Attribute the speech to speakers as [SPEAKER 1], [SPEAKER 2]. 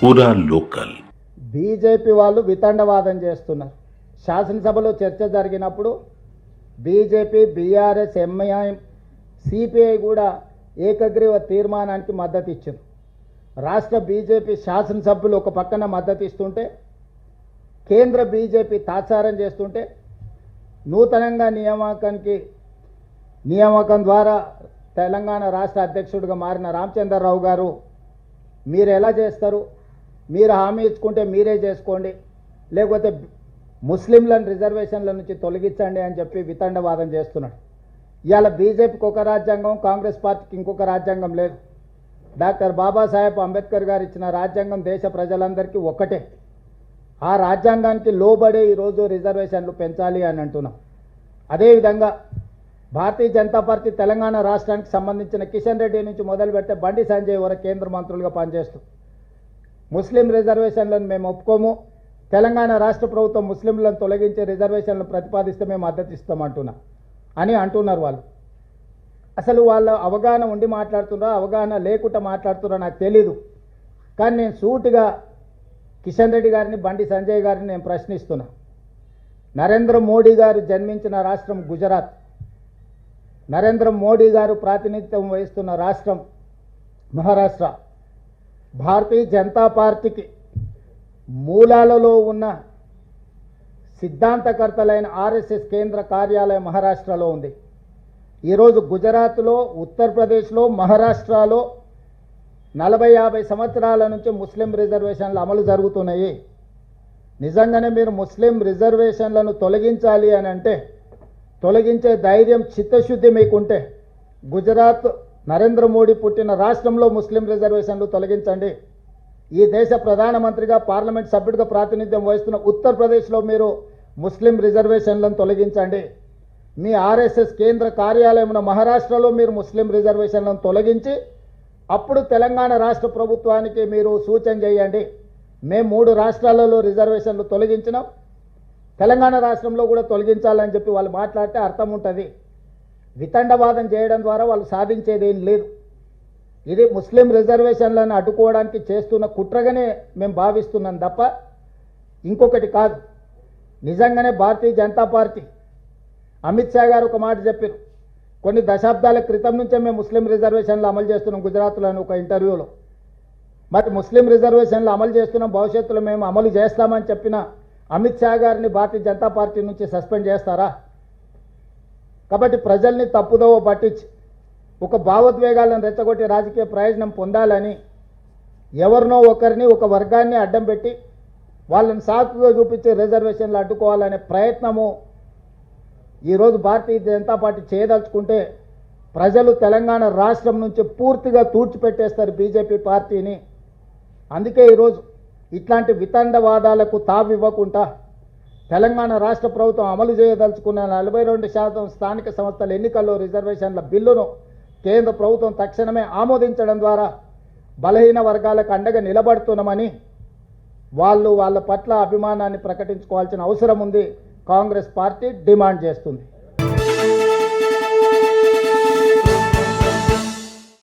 [SPEAKER 1] పూరా local.
[SPEAKER 2] BJP వాళ్ళు వితండవాదం చేస్తున్నారు. శాసనసభలో చర్చ జరిగినప్పుడు బీజేపీ, బీఆర్ఎస్, ఎంఐఎం, సిపిఐ కూడా ఏకగ్రీవ తీర్మానానికి మద్దతు ఇచ్చారు. రాష్ట్ర బీజేపీ శాసనసభ్యులు ఒక పక్కన మద్దతు ఇస్తుంటే, కేంద్ర బీజేపీ తాత్సారం చేస్తుంటే, నూతనంగా నియామకం ద్వారా తెలంగాణ రాష్ట్ర అధ్యక్షుడిగా మారిన రామచంద్రరావు గారు, మీరు ఎలా చేస్తారు, మీరు హామీ ఇచ్చుకుంటే మీరే చేసుకోండి, లేకపోతే ముస్లింలను రిజర్వేషన్ల నుంచి తొలగించండి అని చెప్పి వితండవాదం చేస్తున్నాడు. ఇవాళ బీజేపీకి ఒక రాజ్యాంగం, కాంగ్రెస్ పార్టీకి ఇంకొక రాజ్యాంగం లేదు. డాక్టర్ బాబాసాహెబ్ అంబేద్కర్ గారు ఇచ్చిన రాజ్యాంగం దేశ ప్రజలందరికీ ఒక్కటే. ఆ రాజ్యాంగానికి లోబడే ఈరోజు రిజర్వేషన్లు పెంచాలి అని అంటున్నాం. అదేవిధంగా భారతీయ జనతా పార్టీ తెలంగాణ రాష్ట్రానికి సంబంధించిన కిషన్ రెడ్డి నుంచి మొదలు పెడితే బండి సంజయ్ వరకు కేంద్ర మంత్రులుగా పనిచేస్తూ ముస్లిం రిజర్వేషన్లను మేము ఒప్పుకోము, తెలంగాణ రాష్ట్ర ప్రభుత్వం ముస్లింలను తొలగించే రిజర్వేషన్లను ప్రతిపాదిస్తే మేము మద్దతు ఇస్తామంటున్నా అని అంటున్నారు. వాళ్ళు అసలు వాళ్ళ అవగాహన ఉండి మాట్లాడుతున్నారో అవగాహన లేకుండా మాట్లాడుతున్నారో నాకు తెలీదు. కానీ నేను సూటిగా కిషన్ రెడ్డి గారిని, బండి సంజయ్ గారిని నేను ప్రశ్నిస్తున్నా. నరేంద్ర మోడీ గారు జన్మించిన రాష్ట్రం గుజరాత్, నరేంద్ర మోడీ గారు ప్రాతినిధ్యం వహిస్తున్న రాష్ట్రం మహారాష్ట్ర. భారతీయ జనతా పార్టీకి మూలాలలో ఉన్న సిద్ధాంతకర్తలైన ఆర్ఎస్ఎస్ కేంద్ర కార్యాలయం మహారాష్ట్రలో ఉంది. ఈరోజు గుజరాత్లో, ఉత్తరప్రదేశ్లో, మహారాష్ట్రలో 40-50 సంవత్సరాల నుంచి ముస్లిం రిజర్వేషన్లు అమలు జరుగుతున్నాయి. నిజంగానే మీరు ముస్లిం రిజర్వేషన్లను తొలగించాలి అని అంటే, తొలగించే ధైర్యం, చిత్తశుద్ధి మీకుంటే గుజరాత్ నరేంద్ర మోడీ పుట్టిన రాష్ట్రంలో ముస్లిం రిజర్వేషన్లు తొలగించండి. ఈ దేశ ప్రధానమంత్రిగా, పార్లమెంట్ సభ్యుడిగా ప్రాతినిధ్యం వహిస్తున్న ఉత్తరప్రదేశ్లో మీరు ముస్లిం రిజర్వేషన్లను తొలగించండి. మీ ఆర్ఎస్ఎస్ కేంద్ర కార్యాలయం మహారాష్ట్రలో మీరు ముస్లిం రిజర్వేషన్లను తొలగించి అప్పుడు తెలంగాణ రాష్ట్ర ప్రభుత్వానికి మీరు సూచన చేయండి. మేము 3 రాష్ట్రాలలో రిజర్వేషన్లు తొలగించినాం, తెలంగాణ రాష్ట్రంలో కూడా తొలగించాలని చెప్పి వాళ్ళు మాట్లాడితే అర్థం ఉంటుంది. వితండవాదం చేయడం ద్వారా వాళ్ళు సాధించేది ఏం లేదు. ఇది ముస్లిం రిజర్వేషన్లను అడ్డుకోవడానికి చేస్తున్న కుట్రగానే మేము భావిస్తున్నాం తప్ప ఇంకొకటి కాదు. నిజంగానే భారతీయ జనతా పార్టీ, అమిత్ షా గారు ఒక మాట చెప్పారు, కొన్ని దశాబ్దాల క్రితం నుంచే మేము ముస్లిం రిజర్వేషన్లు అమలు చేస్తున్నాం గుజరాత్లో అని ఒక ఇంటర్వ్యూలో. మరి ముస్లిం రిజర్వేషన్లు అమలు చేస్తున్నాం, భవిష్యత్తులో మేము అమలు చేస్తామని చెప్పిన అమిత్ షా గారిని భారతీయ జనతా పార్టీ నుంచి సస్పెండ్ చేస్తారా? కాబట్టి ప్రజల్ని తప్పుదోవ పట్టించి ఒక భావోద్వేగాలను రెచ్చగొట్టి రాజకీయ ప్రయోజనం పొందాలని ఎవరినో ఒకరిని, ఒక వర్గాన్ని అడ్డం పెట్టి వాళ్ళని సాకుగా చూపించి రిజర్వేషన్లు అడ్డుకోవాలనే ప్రయత్నము ఈరోజు భారతీయ జనతా పార్టీ చేయదలుచుకుంటే ప్రజలు తెలంగాణ రాష్ట్రం నుంచి పూర్తిగా తూర్చిపెట్టేస్తారు బీజేపీ పార్టీని. అందుకే ఈరోజు ఇట్లాంటి వితండవాదాలకు తావివ్వకుండా తెలంగాణ రాష్ట్ర ప్రభుత్వం అమలు చేయదలుచుకున్న 42% స్థానిక సంస్థల ఎన్నికల్లో రిజర్వేషన్ల బిల్లును కేంద్ర ప్రభుత్వం తక్షణమే ఆమోదించడం ద్వారా బలహీన వర్గాలకు అండగా నిలబడుతున్నామని వాళ్ళ పట్ల అభిమానాన్ని ప్రకటించుకోవాల్సిన అవసరం ఉంది. కాంగ్రెస్ పార్టీ డిమాండ్ చేస్తుంది.